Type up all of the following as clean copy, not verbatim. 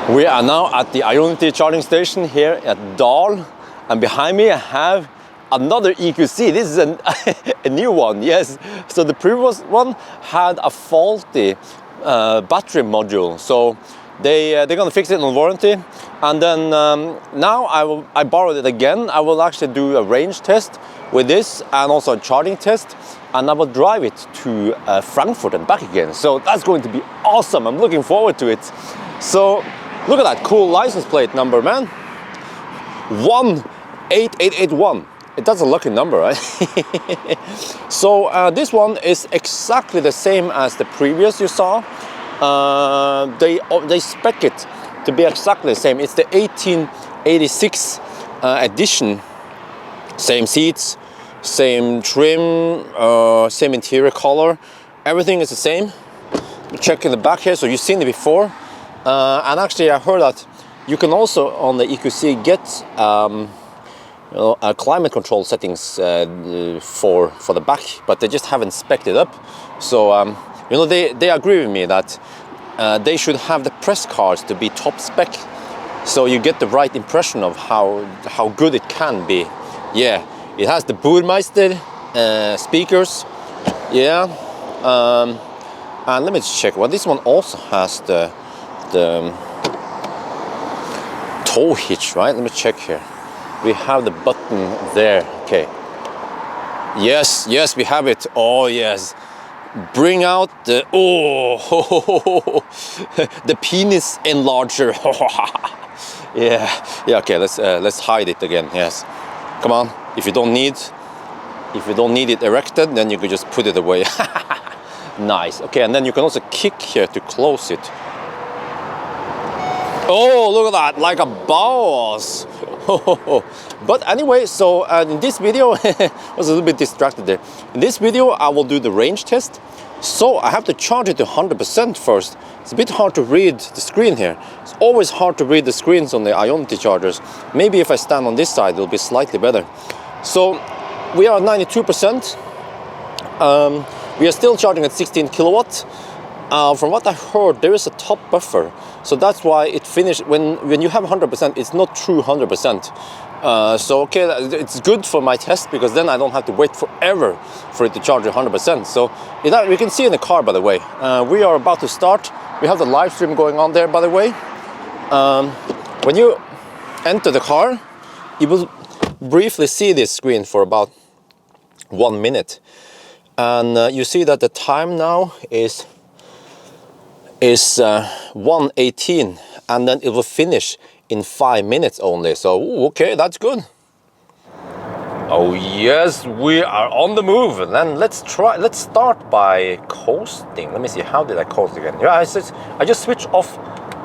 We are now at the Ionity charging station here at Dal, and behind me I have another EQC. This is a new one, yes. So the previous one had a faulty battery module, so they're gonna fix it on warranty. And then now I borrowed it again. I will actually do a range test with this and also a charging test, and I will drive it to Frankfurt and back again. So that's going to be awesome. I'm looking forward to it. So look at that cool license plate number, man. 18881. That's a lucky number, right? So this one is exactly the same as the previous you saw. They spec it to be exactly the same. It's the 1886 edition. Same seats, same trim, same interior color. Everything is the same. Check in the back here, so you've seen it before. And actually I heard that you can also on the EQC get climate control settings for the back, but they just haven't spec'd it up. So they agree with me that they should have the press cards to be top spec, so you get the right impression of how good it can be. Yeah, it has the Burmeister speakers. Yeah, and let me check. Well, this one also has the tow hitch, right? Let me check here. We have the button there. Okay. Yes, we have it. Oh yes. Bring out the the penis enlarger. Yeah. Okay. Let's hide it again. Yes. Come on. If you don't need it erected, then you could just put it away. Nice. Okay, and then you can also kick here to close it. Oh, look at that, like a boss. But anyway, so in this video, I was a little bit distracted there. In this video, I will do the range test. So I have to charge it to 100% first. It's a bit hard to read the screen here. It's always hard to read the screens on the Ionity chargers. Maybe if I stand on this side, it'll be slightly better. So we are at 92%. We are still charging at 16 kilowatts. From what I heard, there is a top buffer, so that's why it finished. When you have 100%, it's not true 100%. So okay, it's good for my test, because then I don't have to wait forever for it to charge 100%. So we can see in the car, by the way. We are about to start. We have the live stream going on there, by the way. When you enter the car, you will briefly see this screen for about 1 minute, and you see that the time now is 1:18, and then it will finish in 5 minutes only. So okay, that's good. Oh yes, we are on the move. And then let's start by coasting. Let me see, how did I coast again? Yeah, I just switch off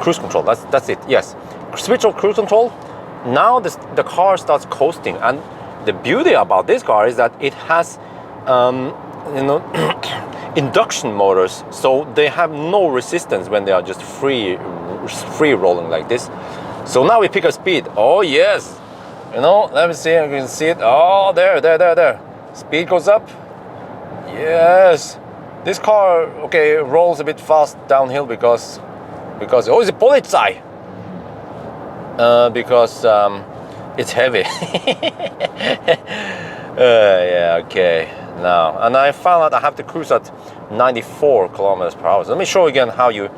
cruise control. That's it. Yes, switch off cruise control. Now the car starts coasting, and the beauty about this car is that it has induction motors, so they have no resistance when they are just free rolling like this. So now we pick up speed. Oh yes, let me see if you can see it. Oh, there. Speed goes up. Yes, this car rolls a bit fast downhill because oh, it's a Polizei. Because it's heavy. Yeah, okay. Now, and I found out I have to cruise at 94 kilometers per hour. So let me show you again how you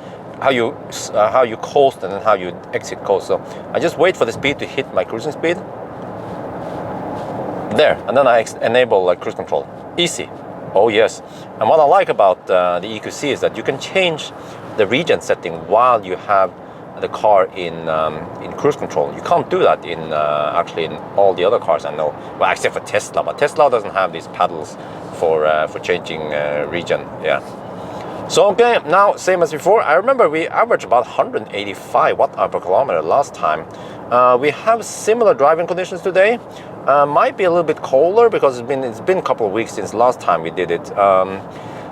coast and then how you exit coast. So I just wait for the speed to hit my cruising speed. There, and then I enable cruise control. Easy. Oh yes. And what I like about the EQC is that you can change the region setting while you have the car in cruise control. You can't do that in actually in all the other cars I know. Well, except for Tesla, but Tesla doesn't have these paddles for changing region. Yeah. So okay, now same as before. I remember we averaged about 185 watt-hour per kilometer last time. We have similar driving conditions today. Might be a little bit colder because it's been a couple of weeks since last time we did it.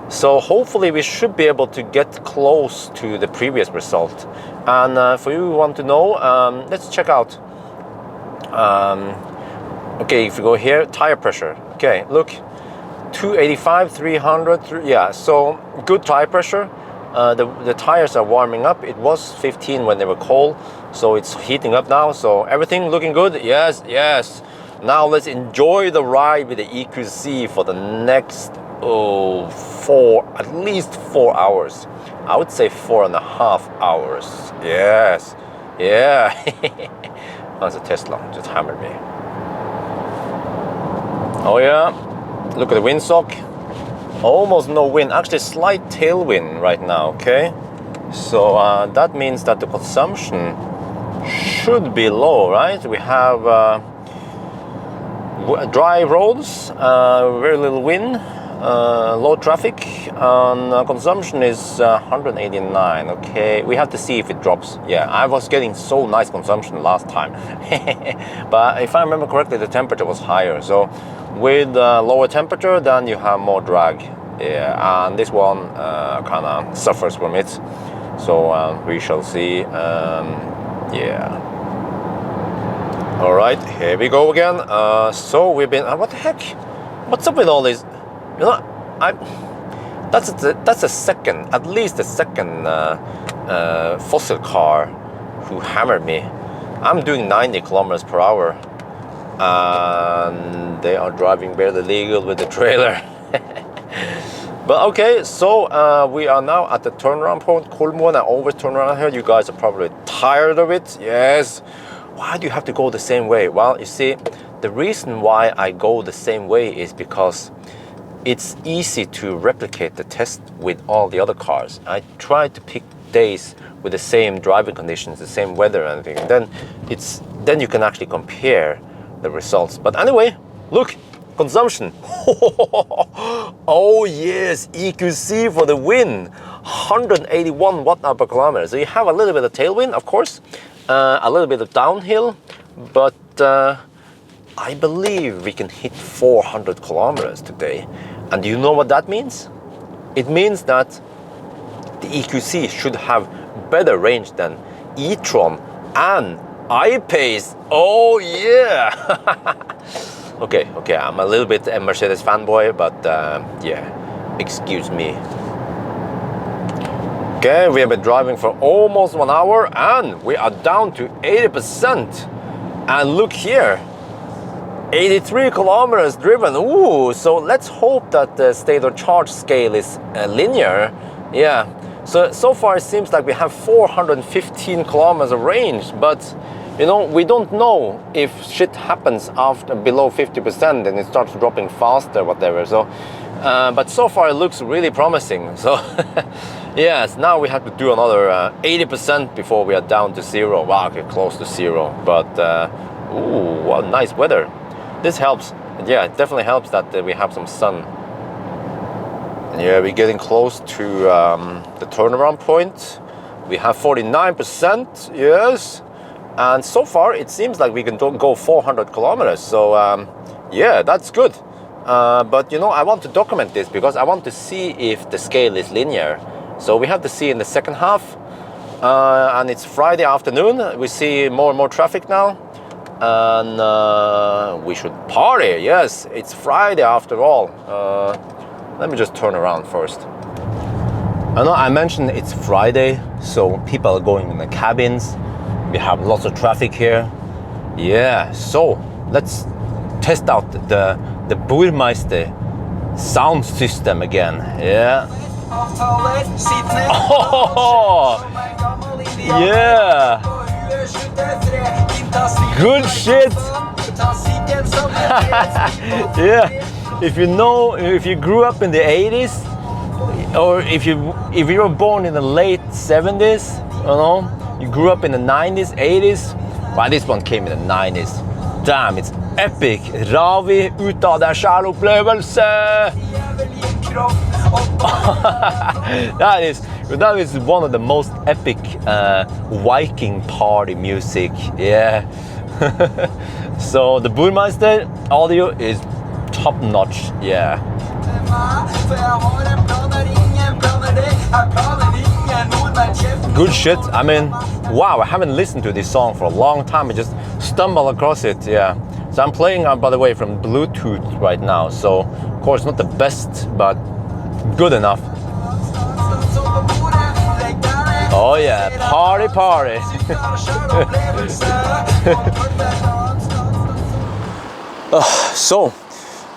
So hopefully we should be able to get close to the previous result. And for you who want to know, let's check out. Okay, if you go here, tire pressure. Okay, look, 285, 300, yeah, so good tire pressure. the tires are warming up. It was 15 when they were cold, so it's heating up now. So everything looking good. Yes, yes. Now let's enjoy the ride with the EQC for the next at least 4 hours. I would say 4.5 hours. Yes, yeah. That's a Tesla, just hammered me. Oh yeah, look at the windsock. Almost no wind, actually slight tailwind right now, okay? So that means that the consumption should be low, right? We have dry roads, very little wind, low traffic, and consumption is 189, okay? We have to see if it drops. Yeah, I was getting so nice consumption last time. But if I remember correctly, the temperature was higher. So with lower temperature, then you have more drag. Yeah, and this one kind of suffers from it. So we shall see. Yeah. All right, here we go again. So we've been. What the heck? What's up with all this? You know, that's a second, at least a second fossil car who hammered me. I'm doing 90 kilometers per hour, and they are driving barely legal with the trailer. But okay, so we are now at the turnaround point. Kolmoen, I always turn around here. You guys are probably tired of it. Yes. Why do you have to go the same way? Well, you see, the reason why I go the same way is because it's easy to replicate the test with all the other cars. I try to pick days with the same driving conditions, the same weather and everything. Then you can actually compare the results. But anyway, look, consumption. Oh yes, EQC for the win. 181 watt-hour per kilometer. So you have a little bit of tailwind, of course, a little bit of downhill, but I believe we can hit 400 kilometers today. And do you know what that means? It means that the EQC should have better range than e-tron and I-Pace. Oh yeah. Okay, I'm a little bit a Mercedes fanboy, but yeah, excuse me. Okay, we have been driving for almost 1 hour and we are down to 80%. And look here, 83 kilometers driven. Ooh, so let's hope that the state of charge scale is linear. Yeah, so far it seems like we have 415 kilometers of range, but you know, we don't know if shit happens after below 50% and it starts dropping faster, whatever. So, but so far it looks really promising. So, yes, now we have to do another 80% before we are down to zero. Wow, okay, close to zero. But, ooh, what nice weather. This helps. Yeah, it definitely helps that we have some sun. Yeah, we're getting close to the turnaround point. We have 49%, yes. And so far, it seems like we can go 400 kilometers. So, yeah, that's good. But, you know, I want to document this because I want to see if the scale is linear. So we have to see in the second half. And it's Friday afternoon. We see more and more traffic now. And we should party. Yes, it's Friday after all. Let me just turn around first. I know I mentioned it's Friday, so people are going in the cabins. We have lots of traffic here. Yeah, so let's test out the Burmeister sound system again. Yeah. Oh, yeah. Good shit. Yeah. If you grew up in the 80s, or if you were born in the late 70s, you know, you grew up in the 90s, 80s. Wow, this one came in the 90s. Damn, it's epic. Ravi ut av deg sjæl opplevelse. That is one of the most epic Viking party music. Yeah. So the Burmeister audio is top notch. Yeah. Good shit. I mean, wow, I haven't listened to this song for a long time. I just stumbled across it. Yeah. So I'm playing, by the way, from Bluetooth right now. So, of course, not the best, but good enough. Oh yeah, party, party. So,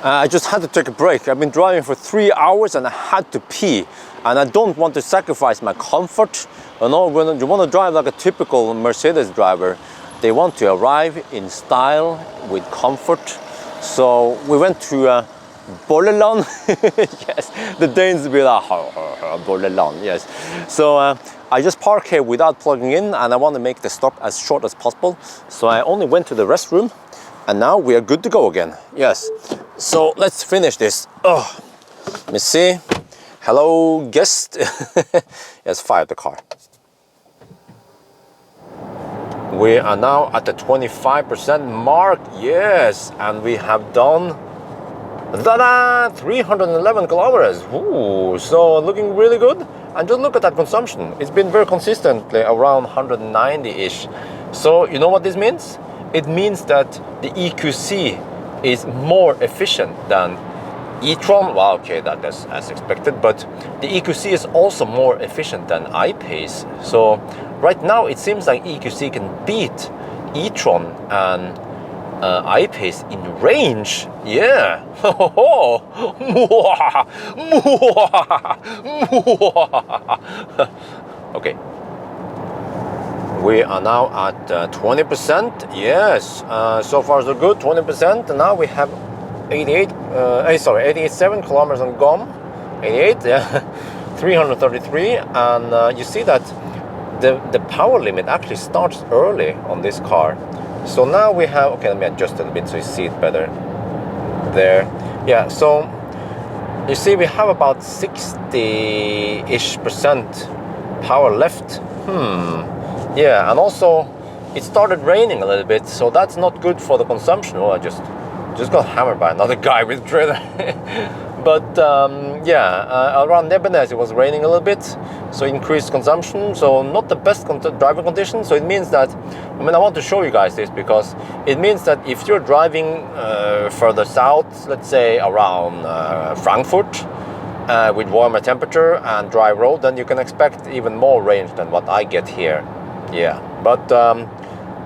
I just had to take a break. I've been driving for 3 hours and I had to pee. And I don't want to sacrifice my comfort. You know, when you want to drive like a typical Mercedes driver, they want to arrive in style with comfort. So we went to Bolleland. Yes, the Danes will be like, Bolleland, yes. So I just parked here without plugging in and I want to make the stop as short as possible. So I only went to the restroom and now we are good to go again. Yes, so let's finish this. Oh, let me see. Hello, guest. Yes, fire the car. We are now at the 25% mark. Yes, and we have done 311 kilometers. Ooh, so looking really good. And just look at that consumption. It's been very consistently around 190-ish. So you know what this means? It means that the EQC is more efficient than e-tron. Well, okay, that's as expected, but the EQC is also more efficient than I-Pace. So right now it seems like EQC can beat e-tron and I-Pace in range. Yeah. Okay. We are now at 20%. Yes. So far so good. 20%. And now we have 87 kilometers on GOM. 88. Yeah. 333. And you see that the power limit actually starts early on this car. So now we have, okay, let me adjust a little bit so you see it better. There. Yeah, so you see we have about 60-ish% power left. Yeah, and also it started raining a little bit, so that's not good for the consumption. Oh, I just got hammered by another guy with a trailer. But yeah, around Nebenez it was raining a little bit, so increased consumption. So not the best driving conditions. So it means that, I mean, I want to show you guys this because it means that if you're driving further south, let's say around Frankfurt, with warmer temperature and dry road, then you can expect even more range than what I get here. Yeah, but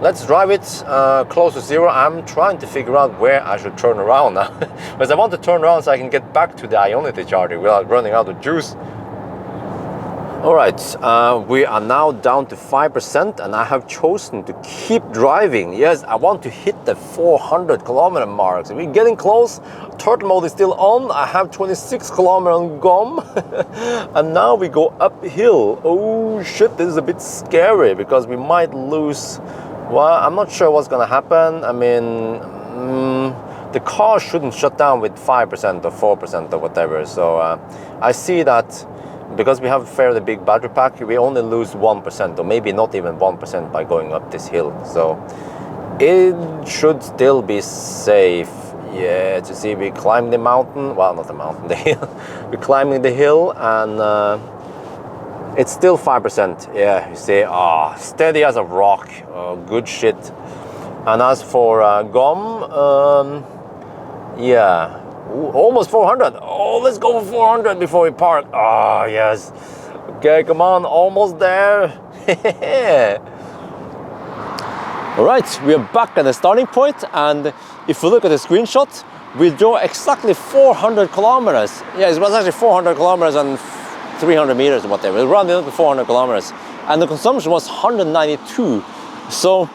let's drive it close to zero. I'm trying to figure out where I should turn around now. Because I want to turn around so I can get back to the Ionity charger without running out of juice. Alright, we are now down to 5% and I have chosen to keep driving. Yes, I want to hit the 400 kilometer mark. So we're getting close. Turtle mode is still on. I have 26 kilometers on GOM. And now we go uphill. Oh shit, this is a bit scary because we might lose. Well, I'm not sure what's gonna happen. I mean, the car shouldn't shut down with 5% or 4% or whatever. So I see that because we have a fairly big battery pack, we only lose 1% or maybe not even 1% by going up this hill. So it should still be safe. Yeah, to see we climb the mountain. Well, not the mountain, the hill. We're climbing the hill and it's still 5%. Yeah, you see, steady as a rock. Good shit. And as for GOM, yeah, almost 400. Oh, let's go for 400 before we park. Oh, yes. Okay, come on, almost there. All right, we are back at the starting point, and if we look at the screenshot, we drove exactly 400 kilometers. Yeah, it was actually 400 kilometers and 300 meters or whatever. It ran up to 400 kilometers, and the consumption was 192. So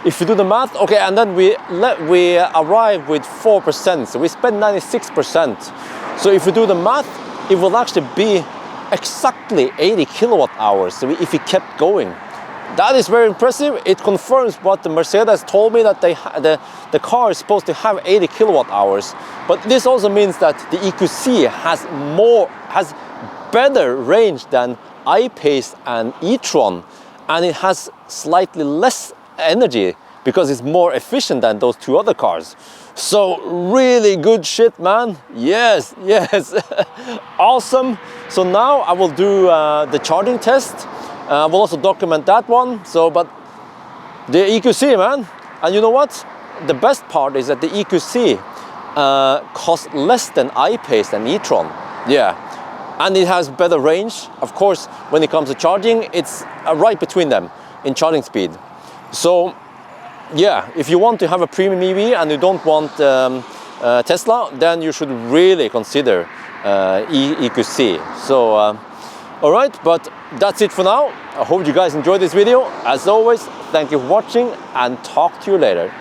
if you do the math, okay, and then we arrived with 4%, so we spent 96%. So if you do the math, it will actually be exactly 80 kilowatt hours. So if we kept going, that is very impressive. It confirms what the Mercedes told me, that the car is supposed to have 80 kilowatt hours. But this also means that the EQC has better range than I-Pace and e-tron, and it has slightly less energy because it's more efficient than those two other cars. So really good shit, man. Yes, yes. Awesome. So now I will do the charging test. We'll also document that one. So, but the EQC, man. And you know what? The best part is that the EQC costs less than I-Pace and e-tron. Yeah. and it has better range. Of course, when it comes to charging, it's right between them in charging speed. So yeah, if you want to have a premium EV and you don't want Tesla, then you should really consider EQC. So all right, but that's it for now. I hope you guys enjoyed this video. As always, thank you for watching and talk to you later.